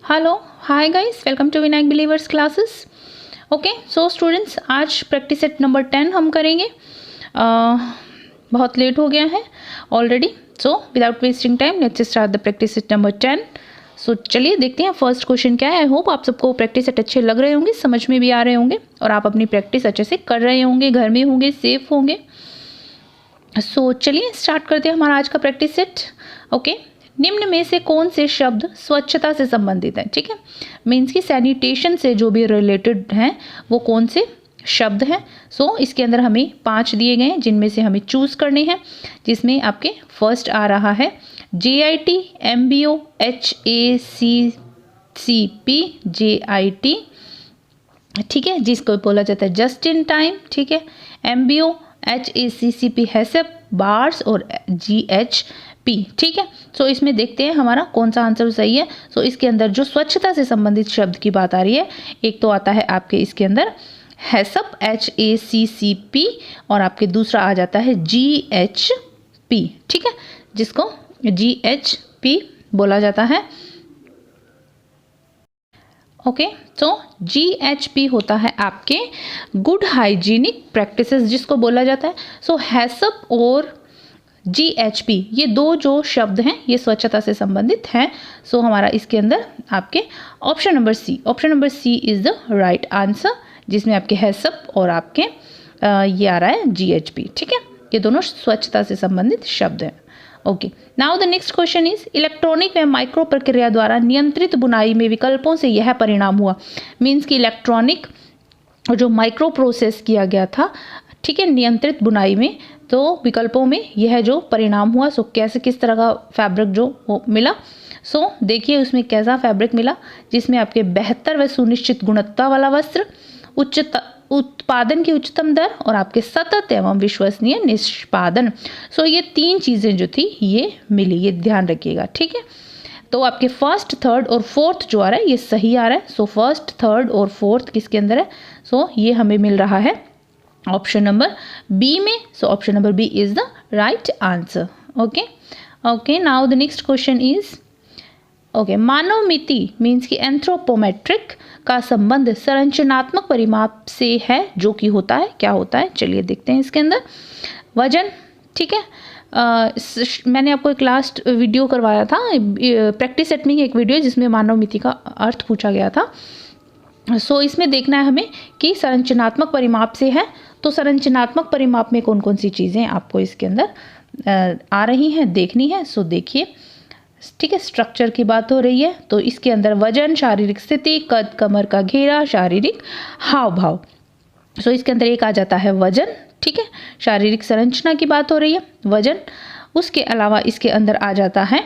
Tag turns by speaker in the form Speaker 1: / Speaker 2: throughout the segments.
Speaker 1: Hello hi guys, welcome to Vinayak believers classes. Okay so students, आज practice set number 10 हम करेंगे। बहुत late हो गया है already, so without wasting time let's start the practice set number 10। सो चलिए देखते हैं फर्स्ट क्वेश्चन क्या है। आई होप आप सबको प्रैक्टिस सेट अच्छे लग रहे होंगे, समझ में भी आ रहे होंगे और आप अपनी प्रैक्टिस अच्छे से कर रहे होंगे, घर में होंगे, सेफ होंगे। सो चलिए स्टार्ट करते हैं हमारा आज का प्रैक्टिस सेट। ओके, निम्न में से कौन से शब्द स्वच्छता से संबंधित है? ठीक है, मीन्स की सैनिटेशन से जो भी रिलेटेड हैं वो कौन से शब्द हैं। सो इसके अंदर हमें 5 दिए गए हैं जिनमें से हमें चूज करने हैं, जिसमें आपके फर्स्ट आ रहा है JIT, MBO, HACCP, JIT, ठीक है, जिसको बोला जाता है जस्ट इन टाइम। ठीक है, MBO, HACCP हैसप, बार्स और GHP। ठीक है, सो इसमें देखते हैं हमारा कौन सा आंसर सही है। सो इसके अंदर जो स्वच्छता से संबंधित शब्द की बात आ रही है, एक तो आता है आपके इसके अंदर हैसप HACCP और आपके दूसरा आ जाता है GHP। ठीक है, जिसको GHP बोला जाता है। ओके, सो GHP होता है आपके गुड हाइजीनिक प्रैक्टिसेस जिसको बोला जाता है। सो हैसप और GHP ये दो जो शब्द हैं ये स्वच्छता से संबंधित हैं। सो हमारा इसके अंदर आपके option number C is the right answer, जिसमें आपके हैसप और आपके ये आ रहा है GHP। ठीक है, ये दोनों स्वच्छता से संबंधित शब्द हैं। Okay, now the next question is electronic व माइक्रो प्रक्रिया द्वारा नियंत्रित बुनाई में विकल्पों से यह परिणाम हुआ। मीन्स कि इलेक्ट्रॉनिक और जो माइक्रो प्रोसेस किया गया था, ठीक है, नियंत्रित बुनाई में, तो विकल्पों में यह जो परिणाम हुआ, सो कैसे किस तरह का फैब्रिक जो वो मिला। सो देखिए उसमें कैसा फैब्रिक मिला, जिसमें आपके बेहतर व सुनिश्चित गुणवत्ता वाला वस्त्र, उत्पादन की उच्चतम दर और आपके सतत एवं विश्वसनीय निष्पादन। सो ये 3 चीज़ें जो थी ये मिली, ये ध्यान रखिएगा। ठीक है, तो आपके फर्स्ट, थर्ड और फोर्थ जो आ रहा है ये सही आ रहा है। सो फर्स्ट, थर्ड और फोर्थ किसके अंदर है? सो ये हमें मिल रहा है ऑप्शन नंबर बी में। So option number B is the right answer. Okay, now the next question is okay, मानव मिति मीन्स की एंथ्रोपोमेट्रिक का संबंध संरचनात्मक परिमाप से है, जो कि होता है, क्या होता है? चलिए देखते हैं इसके अंदर वजन। ठीक है, मैंने आपको एक लास्ट वीडियो करवाया था, प्रैक्टिस सेट में ही एक वीडियो जिसमें मानव मिति का अर्थ पूछा गया था। सो इसमें देखना है हमें कि संरचनात्मक परिमाप से है, तो संरचनात्मक परिमाप में कौन कौन सी चीज़ें आपको इसके अंदर आ रही हैं देखनी है। सो देखिए, ठीक है, स्ट्रक्चर की बात हो रही है तो इसके अंदर वजन, शारीरिक स्थिति, कद, कमर का घेरा, शारीरिक हाव भाव। सो इसके अंदर एक आ जाता है वजन। ठीक है, शारीरिक संरचना की बात हो रही है, वजन। उसके अलावा इसके अंदर आ जाता है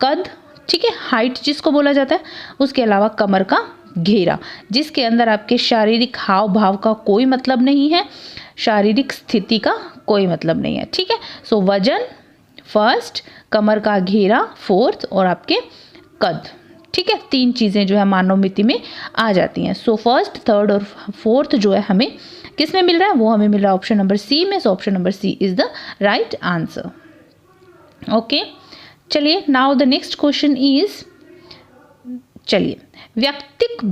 Speaker 1: कद, ठीक है, हाइट जिसको बोला जाता है। उसके अलावा कमर का घेरा, जिसके अंदर आपके शारीरिक हाव भाव का कोई मतलब नहीं है, शारीरिक स्थिति का कोई मतलब नहीं है। ठीक है, सो वजन फर्स्ट, कमर का घेरा फोर्थ और आपके कद। ठीक है, 3 चीज़ें जो है मानव मिति में आ जाती हैं। सो फर्स्ट, थर्ड और फोर्थ जो है हमें किस में मिल रहा है? वो हमें मिल रहा है ऑप्शन नंबर सी में। So option number C is the right answer. Okay, चलिए now the next question is, चलिए व्यक्तिक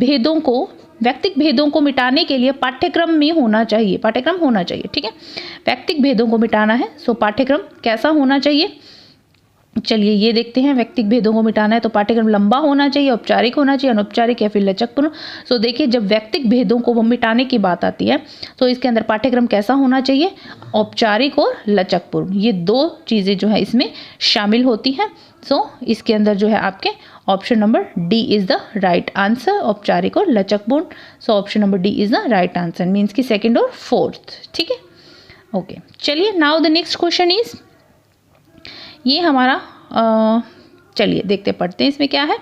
Speaker 1: भेदों को मिटाने के लिए पाठ्यक्रम में होना चाहिए, पाठ्यक्रम होना चाहिए। ठीक है, व्यक्तिक भेदों को मिटाना है, सो पाठ्यक्रम कैसा होना चाहिए? चलिए ये देखते हैं। व्यक्तिक भेदों को मिटाना है तो पाठ्यक्रम लंबा होना चाहिए, औपचारिक होना चाहिए, अनौपचारिक या फिर लचकपूर्ण। सो देखिए, जब व्यक्तिक भेदों को मिटाने की बात आती है तो इसके अंदर पाठ्यक्रम कैसा होना चाहिए? औपचारिक और लचकपूर्ण, ये 2 चीज़ें जो है इसमें शामिल होती हैं। सो इसके अंदर जो है आपके option number D is the right answer, औपचारिक और लचकपूर्ण। So option number D is the right answer, means की सेकेंड और फोर्थ। ठीक है, ओके, चलिए now the next question is, ये हमारा चलिए देखते पढ़ते हैं इसमें क्या है।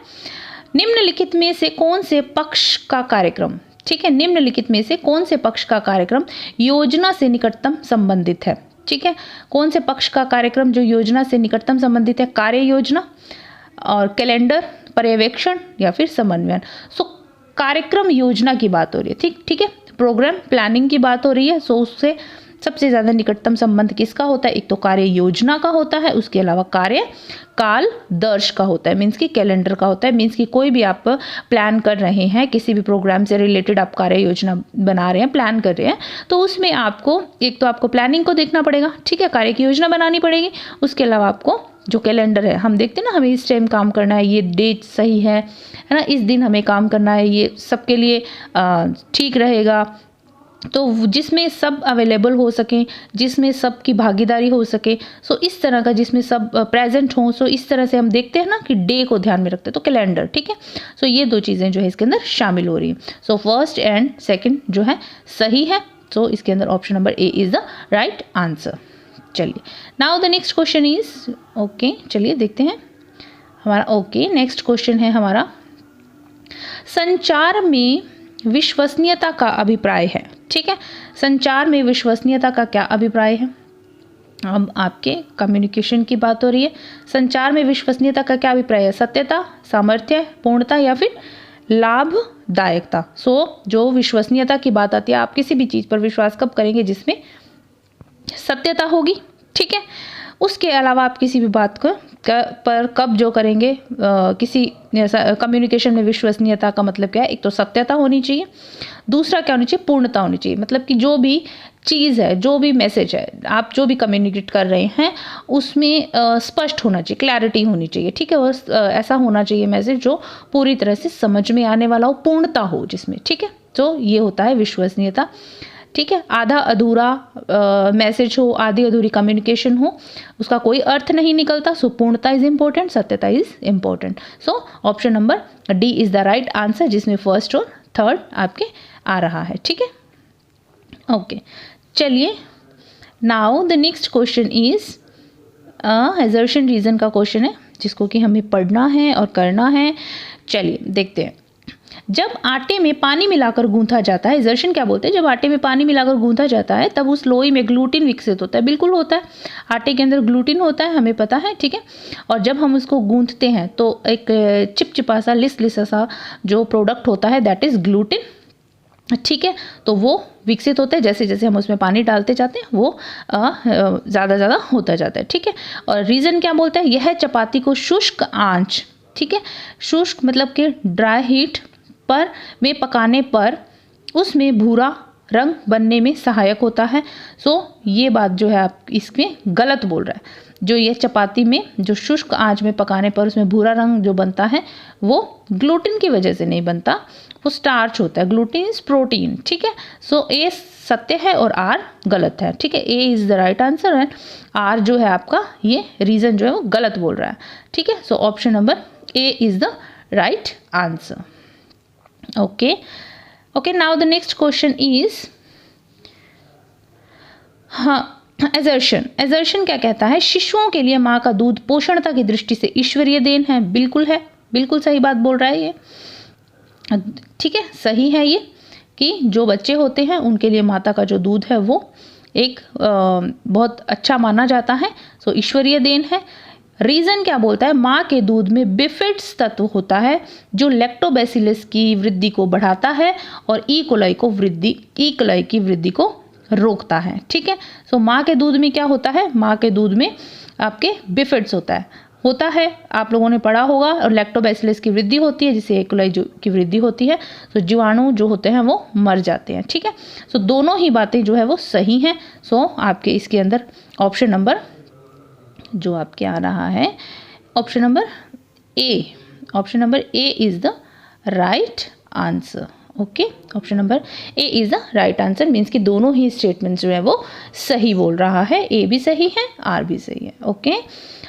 Speaker 1: निम्नलिखित में से कौन से पक्ष का कार्यक्रम, ठीक है, निम्नलिखित में से कौन से पक्ष का कार्यक्रम योजना से निकटतम संबंधित है? ठीक है, कौन से पक्ष का कार्यक्रम जो योजना से निकटतम संबंधित है? कार्य योजना और कैलेंडर, पर्यवेक्षण या फिर समन्वयन। सो कार्यक्रम योजना की बात हो रही है, ठीक है, प्रोग्राम प्लानिंग की बात हो रही है। सो उससे सबसे ज़्यादा निकटतम संबंध किसका होता है? एक तो कार्य योजना का होता है, उसके अलावा कार्य काल दर्श का होता है, मीन्स की कैलेंडर का होता है। मीन्स की कोई भी आप प्लान कर रहे हैं, किसी भी प्रोग्राम से रिलेटेड आप कार्य योजना बना रहे हैं, प्लान कर रहे हैं, तो उसमें आपको एक तो आपको प्लानिंग को देखना पड़ेगा, ठीक है, कार्य की योजना बनानी पड़ेगी। उसके अलावा आपको जो कैलेंडर है, हम देखते हैं ना, हमें इस टाइम काम करना है, ये डेट सही है ना, इस दिन हमें काम करना है, ये सबके लिए ठीक रहेगा, तो जिसमें सब अवेलेबल हो सकें, जिसमें सबकी भागीदारी हो सके, सो इस तरह का, जिसमें सब प्रेजेंट हों, सो इस तरह से हम देखते हैं ना कि डे को ध्यान में रखते हैं, तो कैलेंडर, ठीक है। सो ये दो चीज़ें जो है इसके अंदर शामिल हो रही हैं। सो फर्स्ट एंड सेकंड जो है सही है, सो इसके अंदर option number A is the right answer. चलिए, now the next question is, okay, चलिए देखते हैं हमारा, ओके, नेक्स्ट क्वेश्चन है हमारा, संचार में विश्वसनीयता का अभिप्राय है, ठीक है। संचार में विश्वसनीयता का क्या अभिप्राय है? अब आपके कम्युनिकेशन की बात हो रही है। संचार में विश्वसनीयता का क्या अभिप्राय है? सत्यता, सामर्थ्य, पूर्णता या फिर लाभदायकता। सो जो विश्वसनीयता की बात आती है, आप किसी भी चीज़ पर विश्वास कब करेंगे? जिसमें सत्यता होगी, ठीक है। उसके अलावा आप किसी भी बात को पर कब जो करेंगे, किसी कम्युनिकेशन में विश्वसनीयता का मतलब क्या है? एक तो सत्यता होनी चाहिए, दूसरा क्या होनी चाहिए? पूर्णता होनी चाहिए। मतलब कि जो भी चीज़ है, जो भी मैसेज है, आप जो भी कम्युनिकेट कर रहे हैं, उसमें स्पष्ट होना चाहिए, क्लैरिटी होनी चाहिए, ठीक है। और ऐसा होना चाहिए मैसेज जो पूरी तरह से समझ में आने वाला हो, पूर्णता हो जिसमें, ठीक है। तो ये होता है विश्वसनीयता, ठीक है। आधा अधूरा मैसेज हो, आधी अधूरी कम्युनिकेशन हो, उसका कोई अर्थ नहीं निकलता। सो पूर्णता इज इम्पोर्टेंट, सत्यता is important. So option number D is the right answer, जिसमें फर्स्ट और थर्ड आपके आ रहा है, ठीक है। ओके, चलिए, now the next question is assertion reason का क्वेश्चन है, जिसको कि हमें पढ़ना है और करना है। चलिए देखते हैं। जब आटे में पानी मिलाकर गूंथा जाता है, असर्शन क्या बोलते हैं? जब आटे में पानी मिलाकर गूंथा जाता है, तब उस लोई में ग्लूटिन विकसित होता है। बिल्कुल होता है, आटे के अंदर ग्लूटिन होता है, हमें पता है, ठीक है। और जब हम उसको गूंथते हैं तो एक चिपचिपा सा, लिस सा जो प्रोडक्ट होता है, दैट इज ग्लूटिन, ठीक है। तो वो विकसित होता है, जैसे जैसे हम उसमें पानी डालते जाते हैं, वो ज़्यादा ज़्यादा होता जाता है, ठीक है। और रीज़न क्या बोलता है? यह चपाती को शुष्क आंच, ठीक है, शुष्क मतलब कि ड्राई हीट पर में पकाने पर उसमें भूरा रंग बनने में सहायक होता है। सो ये बात जो है आप इसमें गलत बोल रहा है। जो ये चपाती में जो शुष्क आंच में पकाने पर उसमें भूरा रंग जो बनता है, वो ग्लूटिन की वजह से नहीं बनता, वो स्टार्च होता है। ग्लूटिन इज प्रोटीन, ठीक है। सो ए सत्य है और आर गलत है, ठीक है। A is the right answer and R जो है आपका ये रीज़न जो है वो गलत बोल रहा है, ठीक है। So option number A is the right answer. Okay okay, now the next question is, हाँ, एजर्शन क्या कहता है? शिशुओं के लिए माँ का दूध पोषणता की दृष्टि से ईश्वरीय देन है। बिल्कुल है, बिल्कुल सही बात बोल रहा है ये, ठीक है, सही है ये, कि जो बच्चे होते हैं उनके लिए माता का जो दूध है वो एक बहुत अच्छा माना जाता है। सो ईश्वरीय देन है। रीज़न क्या बोलता है? माँ के दूध में बिफिड्स तत्व होता है जो लैक्टोबैसिलस की वृद्धि को बढ़ाता है और ई कोलाई की वृद्धि को रोकता है, ठीक है। सो माँ के दूध में क्या होता है? माँ के दूध में आपके बिफिड्स होता है, आप लोगों ने पढ़ा होगा, और लैक्टोबैसिलस की वृद्धि होती है, जिससे ई कोलाई की वृद्धि होती है। तो जीवाणु जो होते हैं वो मर जाते हैं, ठीक है। सो दोनों ही बातें जो है वो सही हैं। सो आपके इसके अंदर ऑप्शन नंबर जो आपके आ रहा है, option number A is the right answer. Okay, option number A is the right answer, means कि दोनों ही स्टेटमेंट्स जो है वो सही बोल रहा है। ए भी सही है, आर भी सही है।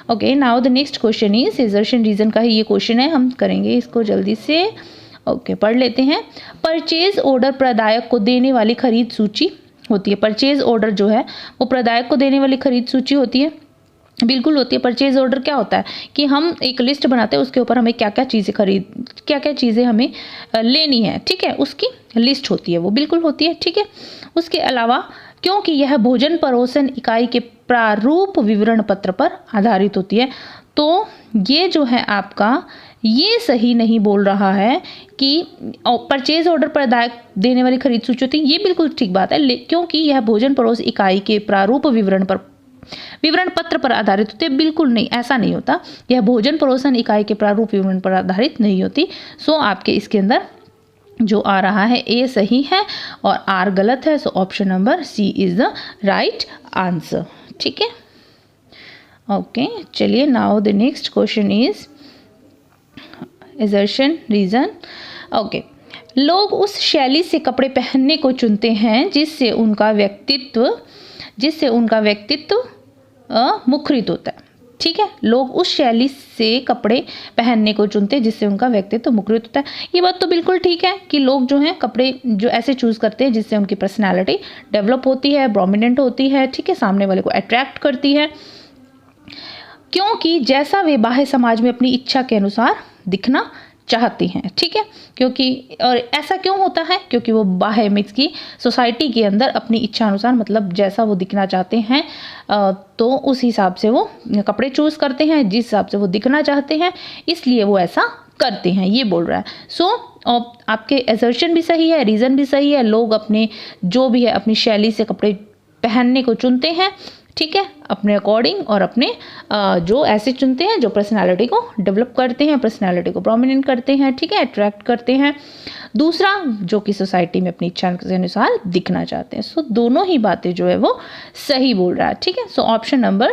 Speaker 1: Okay, now the next question is, assertion reason का ही ये क्वेश्चन है, हम करेंगे इसको जल्दी से। ओके, पढ़ लेते हैं। परचेज ऑर्डर प्रदायक को देने वाली खरीद सूची होती है। परचेज ऑर्डर जो है वो प्रदायक को देने वाली खरीद सूची होती है। बिल्कुल होती है। परचेज ऑर्डर क्या होता है कि हम एक लिस्ट बनाते हैं, उसके ऊपर हमें क्या क्या चीज़ें हमें लेनी है, ठीक है, उसकी लिस्ट होती है, वो बिल्कुल होती है, ठीक है। उसके अलावा क्योंकि यह भोजन परोसन इकाई के प्रारूप विवरण पत्र पर आधारित होती है। तो ये जो है आपका, ये सही नहीं बोल रहा है कि परचेज ऑर्डर पर अदायक देने वाली खरीद सूची होती है, ये बिल्कुल ठीक बात है, क्योंकि यह भोजन परोस इकाई के प्रारूप विवरण पत्र पर आधारित होती है। बिल्कुल नहीं, ऐसा नहीं होता, यह भोजन परोसन इकाई के प्रारूप विवरण पर आधारित नहीं होती। सो आपके इसके अंदर जो आ रहा है ए सही है और आर गलत है। So option number C is the right answer. ठीक है, ओके, चलिए now the next question is assertion reason. Okay, लोग उस शैली से कपड़े पहनने को चुनते हैं जिससे उनका व्यक्तित्व मुखरित होता है। ठीक है, लोग उस शैली से कपड़े पहनने को चुनते हैं जिससे उनका व्यक्तित्व मुखरित होता है। ये बात तो बिल्कुल ठीक है कि लोग जो हैं कपड़े जो ऐसे चूज़ करते हैं जिससे उनकी पर्सनैलिटी डेवलप होती है, प्रोमिनेंट होती है। ठीक है, सामने वाले को अट्रैक्ट करती है, क्योंकि जैसा वे बाह्य समाज में अपनी इच्छा के अनुसार दिखना चाहती हैं। ठीक है, क्योंकि और ऐसा क्यों होता है, क्योंकि वो बाह्य मिक्स की सोसाइटी के अंदर अपनी इच्छा अनुसार, मतलब जैसा वो दिखना चाहते हैं तो उस हिसाब से वो कपड़े चूज़ करते हैं, जिस हिसाब से वो दिखना चाहते हैं, इसलिए वो ऐसा करते हैं, ये बोल रहा है। सो आपके असर्शन भी सही है, रीज़न भी सही है। लोग अपने जो भी है अपनी शैली से कपड़े पहनने को चुनते हैं। ठीक है, अपने अकॉर्डिंग, और अपने जो ऐसे चुनते हैं जो पर्सनालिटी को डेवलप करते हैं, पर्सनालिटी को प्रोमिनेंट करते हैं। ठीक है, अट्रैक्ट करते हैं। दूसरा, जो कि सोसाइटी में अपनी इच्छा के अनुसार दिखना चाहते हैं। सो दोनों ही बातें जो है वो सही बोल रहा है। ठीक है, so option number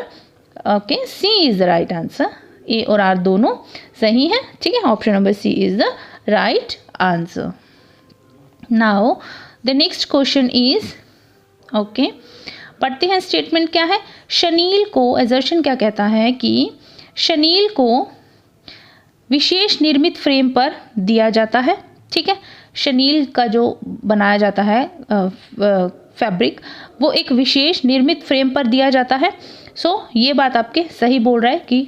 Speaker 1: okay C is the right answer. A और आर दोनों सही है। ठीक है, option number C is the right answer. Now the next question is okay, पढ़ते हैं स्टेटमेंट क्या है। शनील को, एजर्शन क्या कहता है कि शनील को विशेष निर्मित फ्रेम पर दिया जाता है। ठीक है, शनील का जो बनाया जाता है फैब्रिक, वो एक विशेष निर्मित फ्रेम पर दिया जाता है। सो ये बात आपके सही बोल रहा है कि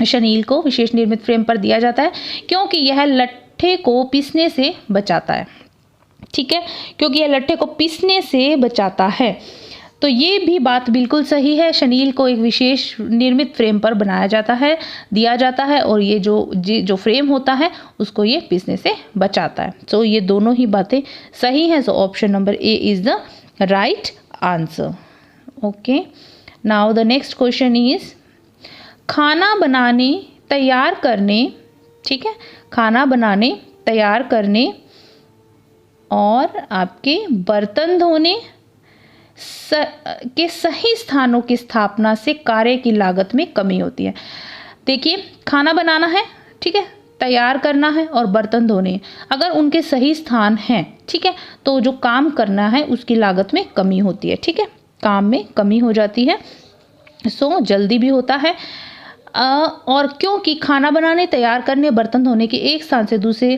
Speaker 1: शनील को विशेष निर्मित फ्रेम पर दिया जाता है, क्योंकि यह लट्ठे को पीसने से बचाता है। ठीक है, क्योंकि यह लट्ठे को पीसने से बचाता है, तो ये भी बात बिल्कुल सही है। शनील को एक विशेष निर्मित फ्रेम पर बनाया जाता है, दिया जाता है, और ये जो फ्रेम होता है उसको ये पीसने से बचाता है। सो ये दोनों ही बातें सही हैं। सो option number A is the right answer. Okay, now the next question is खाना बनाने तैयार करने। ठीक है, खाना बनाने तैयार करने और आपके बर्तन धोने के सही स्थानों की स्थापना से कार्य की लागत में कमी होती है। देखिए, खाना बनाना है, ठीक है, तैयार करना है और बर्तन धोने, अगर उनके सही स्थान हैं, ठीक है, तो जो काम करना है उसकी लागत में कमी होती है। ठीक है, काम में कमी हो जाती है। सो जल्दी भी होता है। और क्योंकि खाना बनाने, तैयार करने, बर्तन धोने के एक स्थान से दूसरे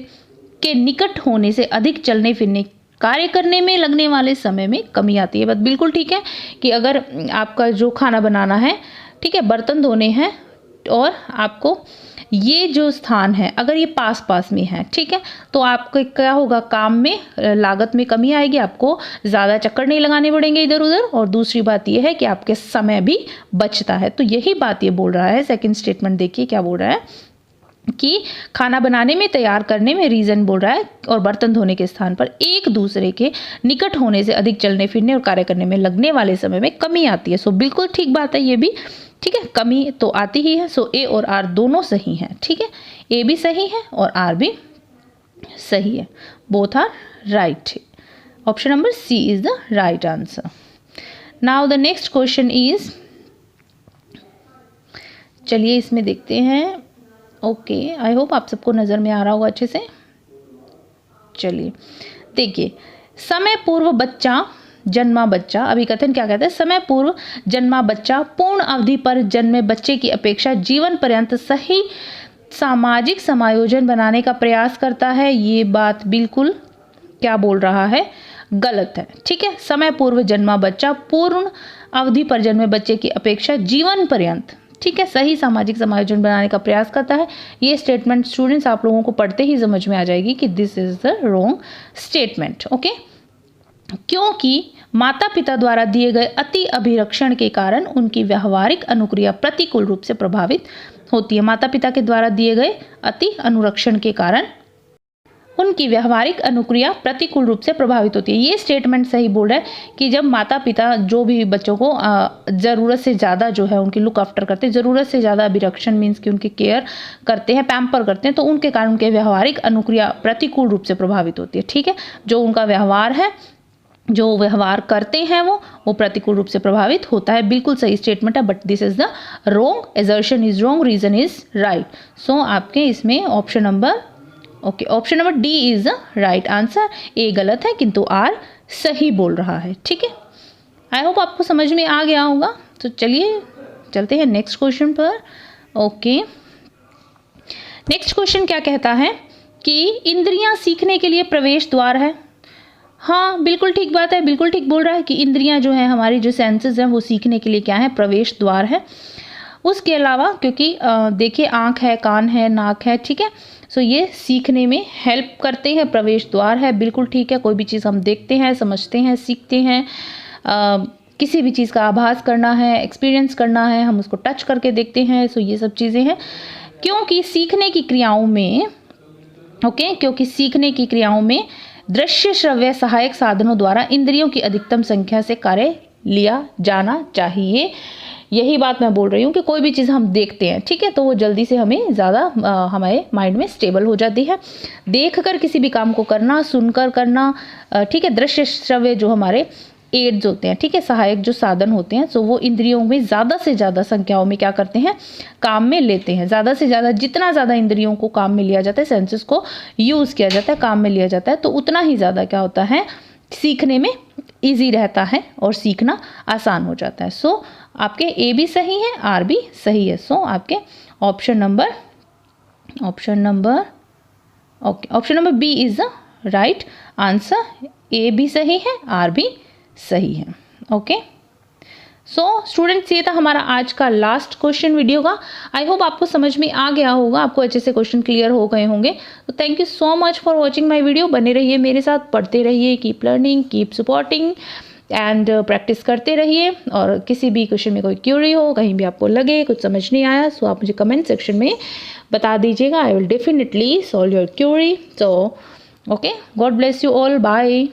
Speaker 1: के निकट होने से अधिक चलने फिरने, कार्य करने में लगने वाले समय में कमी आती है। बात बिल्कुल ठीक है कि अगर आपका जो खाना बनाना है, ठीक है, बर्तन धोने हैं, और आपको ये जो स्थान है अगर ये पास पास में है, ठीक है, तो आपको क्या होगा, काम में लागत में कमी आएगी, आपको ज़्यादा चक्कर नहीं लगाने पड़ेंगे इधर उधर। और दूसरी बात ये है कि आपके समय भी बचता है। तो यही बात ये बोल रहा है। सेकंड स्टेटमेंट देखिए क्या बोल रहा है कि खाना बनाने में, तैयार करने में, रीज़न बोल रहा है, और बर्तन धोने के स्थान पर एक दूसरे के निकट होने से अधिक चलने फिरने और कार्य करने में लगने वाले समय में कमी आती है। सो बिल्कुल ठीक बात है ये भी। ठीक है, कमी तो आती ही है। सो ए और आर दोनों सही हैं। ठीक है, ए भी सही है और आर भी सही है। Both are right. Option number C is the right answer. Now the next question is, चलिए इसमें देखते हैं। ओके, आई होप आप सबको नज़र में आ रहा होगा अच्छे से। चलिए देखिए, समय पूर्व बच्चा जन्मा बच्चा, अभी कथन क्या कहता है, समय पूर्व जन्मा बच्चा पूर्ण अवधि पर जन्मे बच्चे की अपेक्षा जीवन पर्यंत सही सामाजिक समायोजन बनाने का प्रयास करता है। ये बात बिल्कुल क्या बोल रहा है, गलत है। ठीक है, समय पूर्व जन्मा बच्चा पूर्ण अवधि पर जन्मे बच्चे की अपेक्षा जीवन पर्यंत, ठीक है, सही सामाजिक समायोजन बनाने का प्रयास करता है। ये स्टेटमेंट स्टूडेंट्स आप लोगों को पढ़ते ही समझ में आ जाएगी कि this is the wrong statement. Okay, क्योंकि माता पिता द्वारा दिए गए अति अभिरक्षण के कारण उनकी व्यवहारिक अनुक्रिया प्रतिकूल रूप से प्रभावित होती है। माता पिता के द्वारा दिए गए अति अनुरक्षण के कारण उनकी व्यवहारिक अनुक्रिया प्रतिकूल रूप से प्रभावित होती है। ये स्टेटमेंट सही बोल रहा है कि जब माता पिता जो भी बच्चों को ज़रूरत से ज़्यादा जो है उनकी लुक आफ्टर करते हैं, ज़रूरत से ज़्यादा अभिरक्षण मीन्स कि उनकी केयर करते हैं, पैम्पर करते हैं, तो उनके कारण उनके व्यवहारिक अनुक्रिया प्रतिकूल रूप से प्रभावित होती है। ठीक है, जो उनका व्यवहार है, जो व्यवहार करते हैं वो प्रतिकूल रूप से प्रभावित होता है। बिल्कुल सही स्टेटमेंट है, but this is the wrong, assertion is wrong, reason is right. So आपके इसमें option number option number D is the right answer. A गलत है किंतु आर सही बोल रहा है। ठीक है, आई होप आपको समझ में आ गया होगा। तो चलिए चलते हैं नेक्स्ट क्वेश्चन पर। ओके, नेक्स्ट क्वेश्चन क्या कहता है कि इंद्रियां सीखने के लिए प्रवेश द्वार है। हाँ, बिल्कुल ठीक बात है, बिल्कुल ठीक बोल रहा है कि इंद्रियां जो है, हमारी जो सेंसेस हैं, वो सीखने के लिए क्या है, प्रवेश द्वार है। उसके अलावा क्योंकि देखिए आँख है, कान है, नाक है, ठीक है, सो ये सीखने में हेल्प करते हैं, प्रवेश द्वार है। बिल्कुल ठीक है, कोई भी चीज़ हम देखते हैं, समझते हैं, सीखते हैं, किसी भी चीज़ का आभास करना है, एक्सपीरियंस करना है, हम उसको टच करके देखते हैं। सो ये सब चीज़ें हैं, क्योंकि सीखने की क्रियाओं में क्योंकि सीखने की क्रियाओं में दृश्य श्रव्य सहायक साधनों द्वारा इंद्रियों की अधिकतम संख्या से कार्य लिया जाना चाहिए। यही बात मैं बोल रही हूँ कि कोई भी चीज़ हम देखते हैं, ठीक है, तो वो जल्दी से हमें ज़्यादा हमारे माइंड में स्टेबल हो जाती है। देखकर किसी भी काम को करना, सुनकर करना, ठीक है, दृश्य श्रव्य जो हमारे एड्स होते हैं, ठीक है, सहायक जो साधन होते हैं, सो वो इंद्रियों में ज़्यादा से ज़्यादा संख्याओं में क्या करते हैं, काम में लेते हैं। ज़्यादा से ज़्यादा, जितना ज़्यादा इंद्रियों को काम में लिया जाता है, सेंसेस को यूज़ किया जाता है, काम में लिया जाता है, तो उतना ही ज़्यादा क्या होता है, सीखने में ईजी रहता है और सीखना आसान हो जाता है। सो आपके ए भी सही है, आर भी सही है। सो आपके option number B is the right answer. A भी सही है, आर भी सही है। ओके, सो स्टूडेंट्स, ये था हमारा आज का लास्ट क्वेश्चन वीडियो का। आई होप आपको समझ में आ गया होगा, आपको अच्छे से क्वेश्चन क्लियर हो गए होंगे। तो thank you so much for watching my video. बने रहिए मेरे साथ, पढ़ते रहिए, keep learning, keep supporting and practice करते रहिए। और किसी भी क्वेश्चन में कोई क्यूरी हो, कहीं भी आपको लगे कुछ समझ नहीं आया, सो आप मुझे कमेंट सेक्शन में बता दीजिएगा। I will definitely solve your query. So okay, God bless you all, bye.